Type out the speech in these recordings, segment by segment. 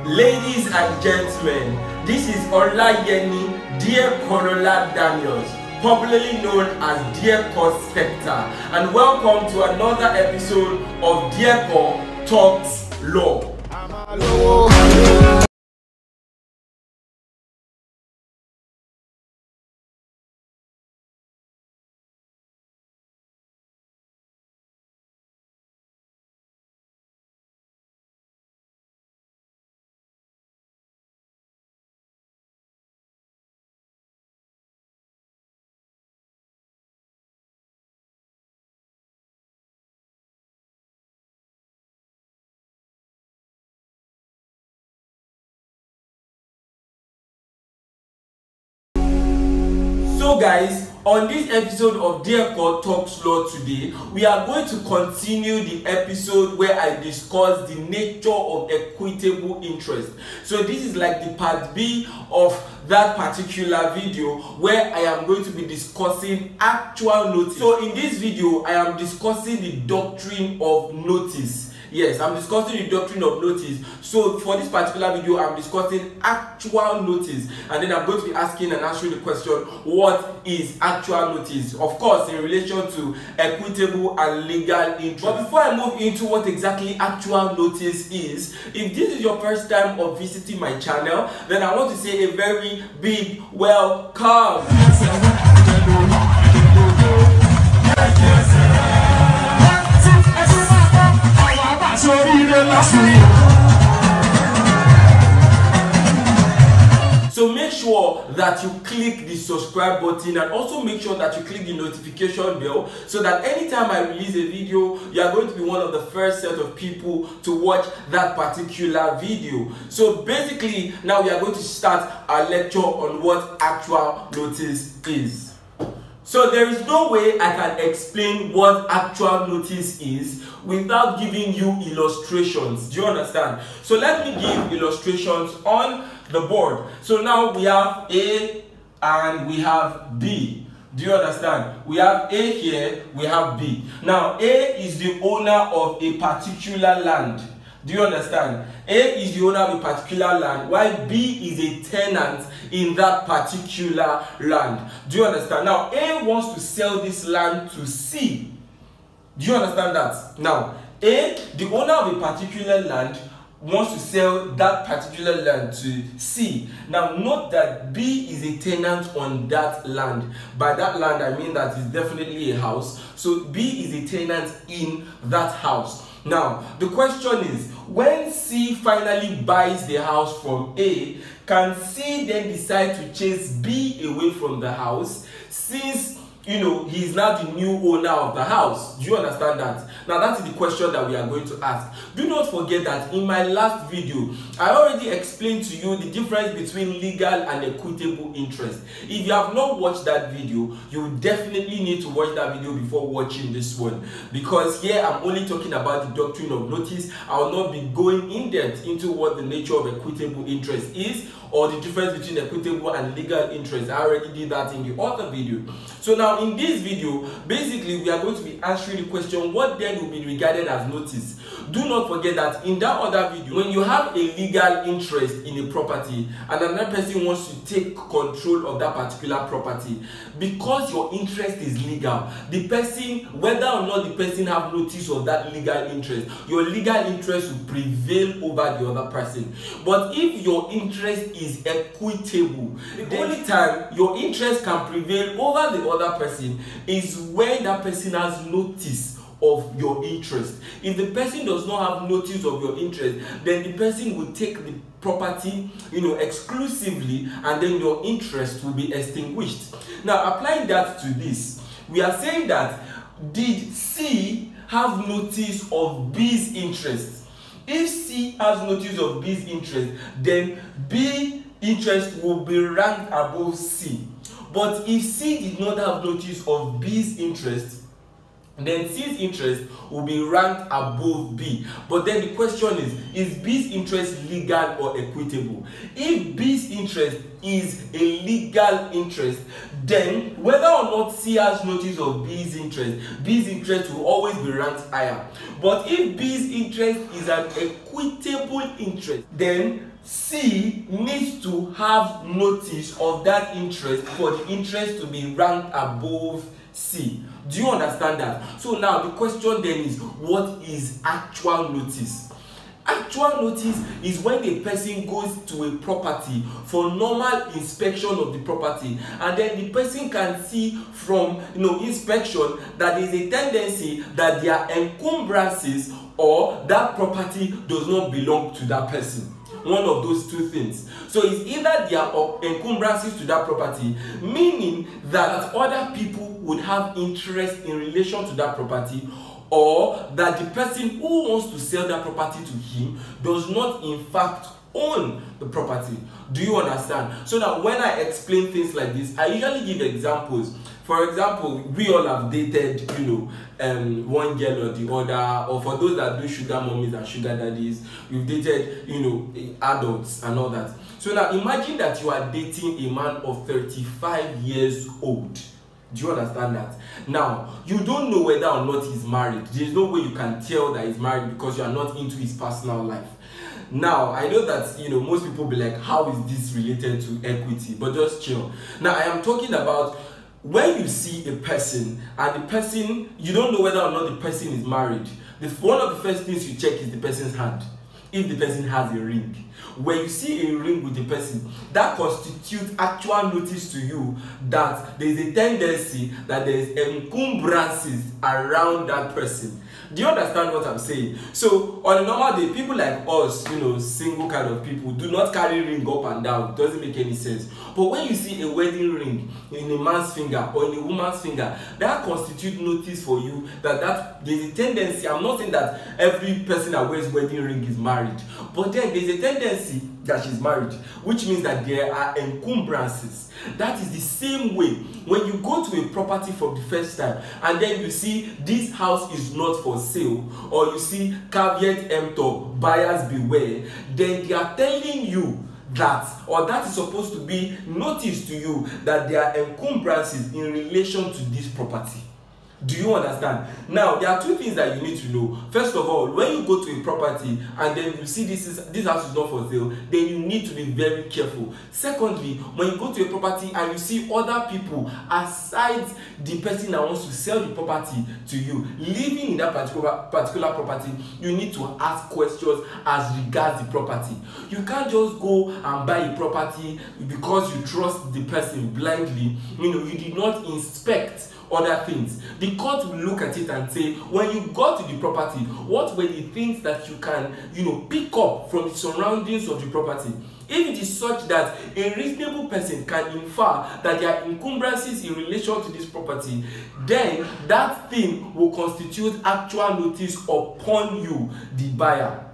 Ladies and gentlemen, this is Olayemi Dear Corolla Daniels, popularly known as Dear Co Spectre, and welcome to another episode of Dear Co Talks Law. So guys, on this episode of Dear Co Talks Law today, we are going to continue the episode where I discuss the nature of equitable interest. So this is like the part B of that particular video where I am going to be discussing actual notice. So in this video, I am discussing the doctrine of notice. Yes, I'm discussing the doctrine of notice. So for this particular video, I'm discussing actual notice, and then I'm going to be asking and answering the question, what is actual notice? Of course, in relation to equitable and legal interest. But before I move into what exactly actual notice is, if this is your first time of visiting my channel, then I want to say a very big welcome. So make sure that you click the subscribe button, and also make sure that you click the notification bell, so that anytime I release a video, you are going to be one of the first set of people to watch that particular video. So basically, now we are going to start our lecture on what actual notice is. So there is no way I can explain what actual notice is without giving you illustrations. Do you understand? So let me give illustrations on the board. So now we have A and we have B. Do you understand? We have A here, we have B. Now A is the owner of a particular land. Do you understand? A is the owner of a particular land, while B is a tenant in that particular land. Do you understand? Now, A wants to sell this land to C. Do you understand that? Now, A, the owner of a particular land, wants to sell that particular land to C. Now, note that B is a tenant on that land. By that land, I mean that it's definitely a house. So, B is a tenant in that house. Now, the question is, when C finally buys the house from A, can C then decide to chase B away from the house, since, you know, he is now the new owner of the house? Do you understand that? Now, that is the question that we are going to ask. Do not forget that in my last video, I already explained to you the difference between legal and equitable interest. If you have not watched that video, you definitely need to watch that video before watching this one, because here I'm only talking about the doctrine of notice. I will not be going in depth into what the nature of equitable interest is, or the difference between equitable and legal interest. I already did that in the other video. So now in this video, basically we are going to be answering the question, what then will be regarded as notice? Do not forget that in that other video, when you have a legal interest in a property and another person wants to take control of that particular property, because your interest is legal, the person, whether or not the person have notice of that legal interest, your legal interest will prevail over the other person. But if your interest is equitable, the only time your interest can prevail over the other person is when that person has notice of your interest. If the person does not have notice of your interest, then the person will take the property, you know, exclusively, and then your interest will be extinguished. Now, applying that to this, we are saying that, did C have notice of B's interest? If C has notice of B's interest, then B interest will be ranked above C. But if C did not have notice of B's interest, then C's interest will be ranked above B. But then the question is B's interest legal or equitable? If B's interest is a legal interest, then whether or not C has notice of B's interest will always be ranked higher. But if B's interest is an equitable interest, then C needs to have notice of that interest for the interest to be ranked above C. Do you understand that? So now the question then is, what is actual notice? Actual notice is when a person goes to a property for normal inspection of the property, and then the person can see from inspection that there is a tendency that there are encumbrances or that property does not belong to that person. One of those two things. So it's either there are encumbrances to that property, meaning that other people would have interest in relation to that property, or that the person who wants to sell that property to him does not in fact own the property. Do you understand? So now when I explain things like this, I usually give examples. For example, we all have dated, one girl or the other, or for those that do sugar mommies and sugar daddies, you've dated, adults and all that. So now imagine that you are dating a man of 35 years old. Do you understand that? Now, you don't know whether or not he's married. There's no way you can tell that he's married because you are not into his personal life. Now, I know that, most people be like, how is this related to equity? But just chill. Now, I am talking about when you see a person and the person, you don't know whether or not the person is married. One of the first things you check is the person's hand. If the person has a ring. When you see a ring with the person, that constitutes actual notice to you that there is a tendency that there is encumbrances around that person. Do you understand what I'm saying? So on a normal day, people like us, single kind of people, do not carry ring up and down. It doesn't make any sense. But when you see a wedding ring in a man's finger or in a woman's finger, that constitutes notice for you that there's a tendency. I'm not saying that every person that wears wedding ring is married, but then there's a tendency that she's married, which means that there are encumbrances. That is the same way when you go to a property for the first time and then you see this house is not for sale, or you see caveat emptor, buyers beware, then they are telling you that, or that is supposed to be notice to you that there are encumbrances in relation to this property. Do you understand? Now, there are two things that you need to know. First of all, when you go to a property and then you see this house is not for sale, then you need to be very careful. Secondly, when you go to a property and you see other people aside the person that wants to sell the property to you living in that particular property, you need to ask questions as regards the property. You can't just go and buy a property because you trust the person blindly. You did not inspect other things. The court will look at it and say, when you got to the property, what were the things that you can, pick up from the surroundings of the property? If it is such that a reasonable person can infer that there are encumbrances in relation to this property, then that thing will constitute actual notice upon you, the buyer.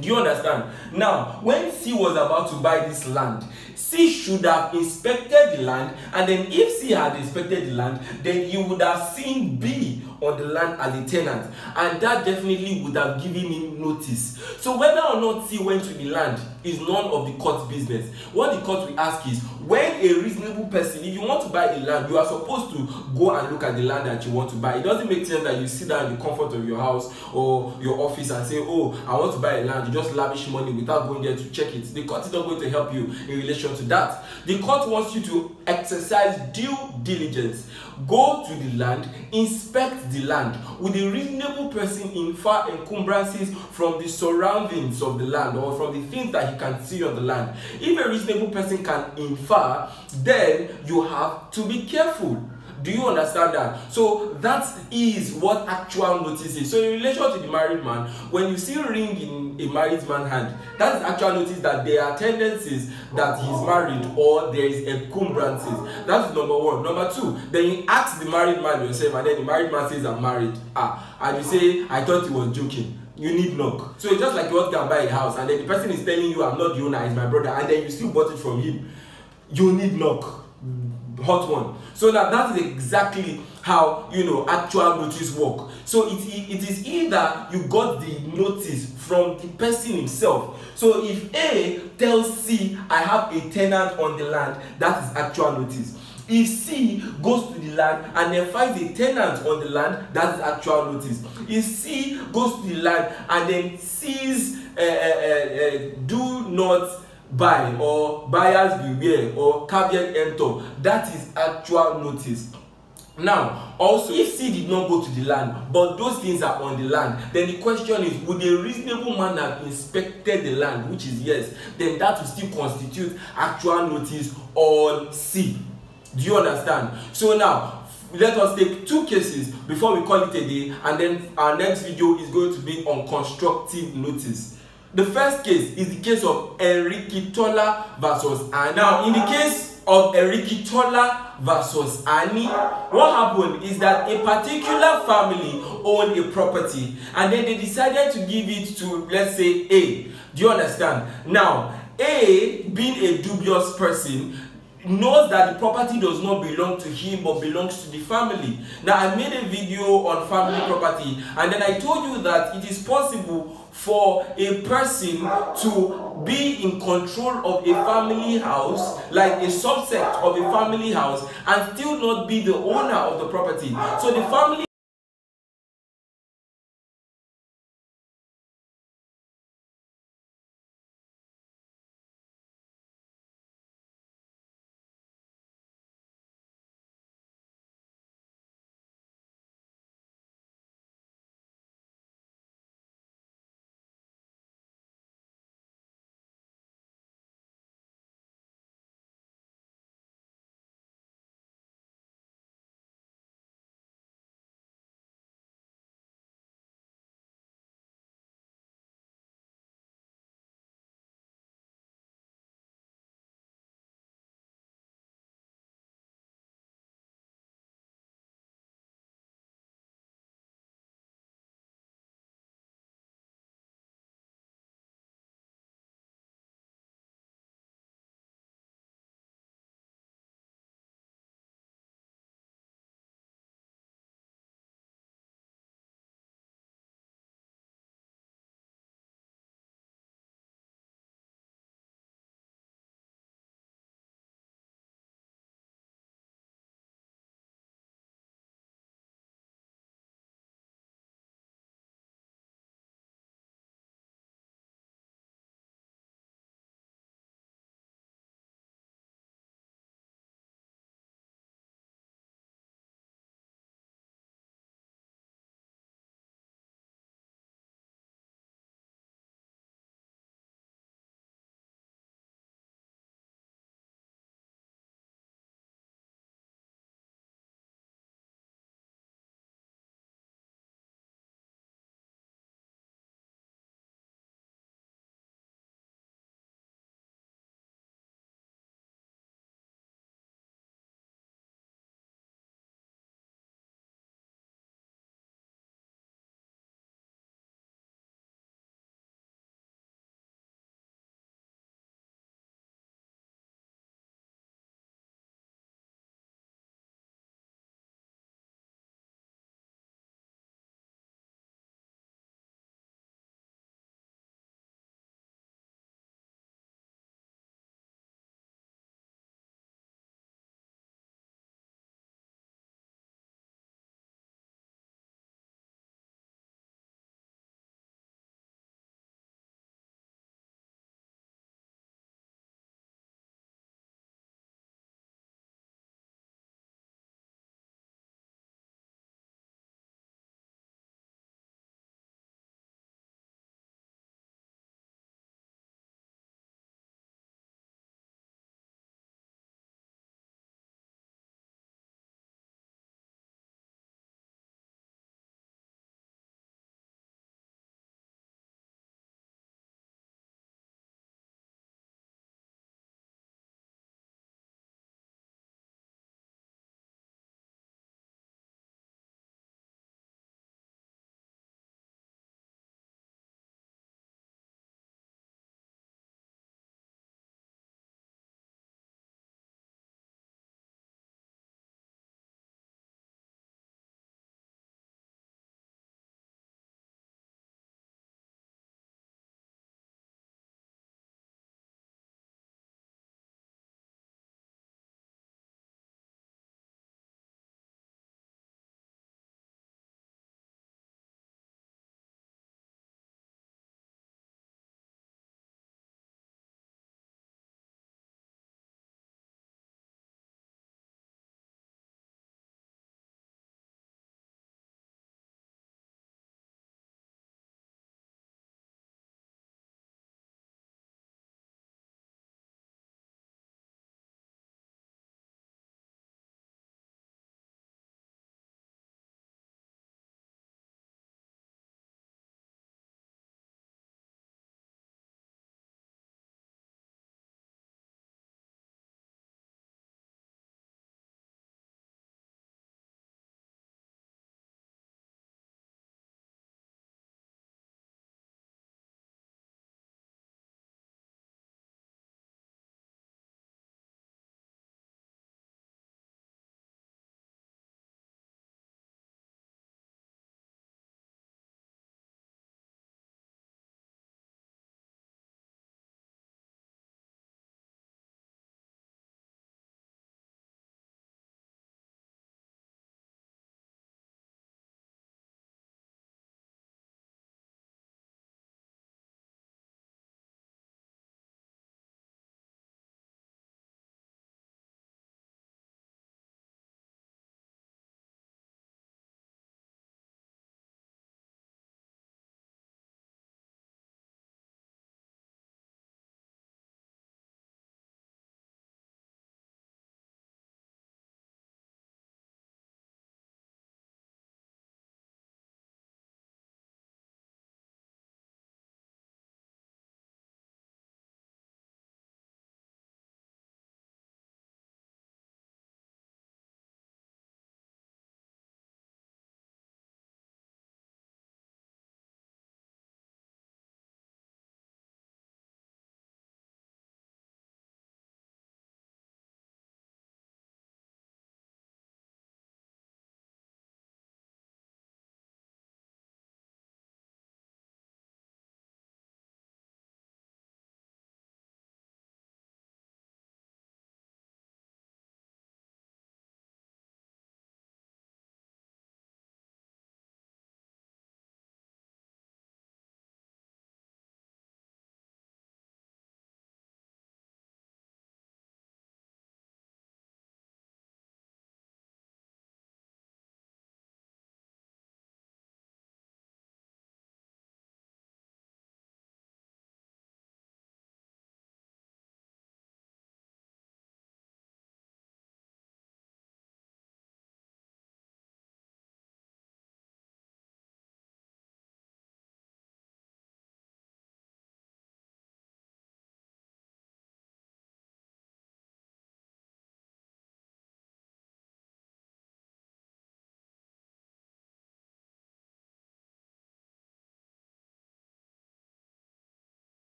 Do you understand? Now, when C was about to buy this land, C should have inspected the land, and then if C had inspected the land, then you would have seen B on the land as a tenant, and that definitely would have given him notice. So whether or not C went to the land is none of the court's business. What the court will ask is, when a reasonable person, if you want to buy a land, you are supposed to go and look at the land that you want to buy. It doesn't make sense that you sit down in the comfort of your house or your office and say, oh, I want to buy a land. You just lavish money without going there to check it. The court is not going to help you in relation to that. The court wants you to exercise due diligence. Go to the land, inspect the land. With a reasonable person infer encumbrances from the surroundings of the land or from the things that he can see on the land. If a reasonable person can infer, then you have to be careful. Do you understand that? So that is what actual notice is. So in relation to the married man, when you see a ring in a married man's hand, that is actual notice that there are tendencies that he's married or there is encumbrances. That's number one. Number two, then you ask the married man yourself, and then the married man says, I'm married. And you say, I thought he was joking. You need knock. So it's just like you want to buy a house, and then the person is telling you, I'm not the owner, it's my brother, and then you still bought it from him. You need knock. Hot one. So now that is exactly how actual notice work. So it is either you got the notice from the person himself. So if A tells C, I have a tenant on the land, that is actual notice. If C goes to the land and then finds a tenant on the land, that's actual notice. If C goes to the land and then sees do not buy or buyers beware or caveat emptor, that is actual notice. Now, also, if C did not go to the land, but those things are on the land, then the question is, would a reasonable man have inspected the land, which is yes, then that will still constitute actual notice on C. Do you understand? So now, let us take two cases before we call it a day, and then our next video is going to be on constructive notice. The first case is the case of Erikitola versus Annie. Now, in the case of Erikitola versus Annie, what happened is that a particular family owned a property and then they decided to give it to, let's say, A. Do you understand? Now, A, being a dubious person, knows that the property does not belong to him but belongs to the family. Now, I made a video on family property and then I told you that it is possible for a person to be in control of a family house, like a subset of a family house, and still not be the owner of the property. So the family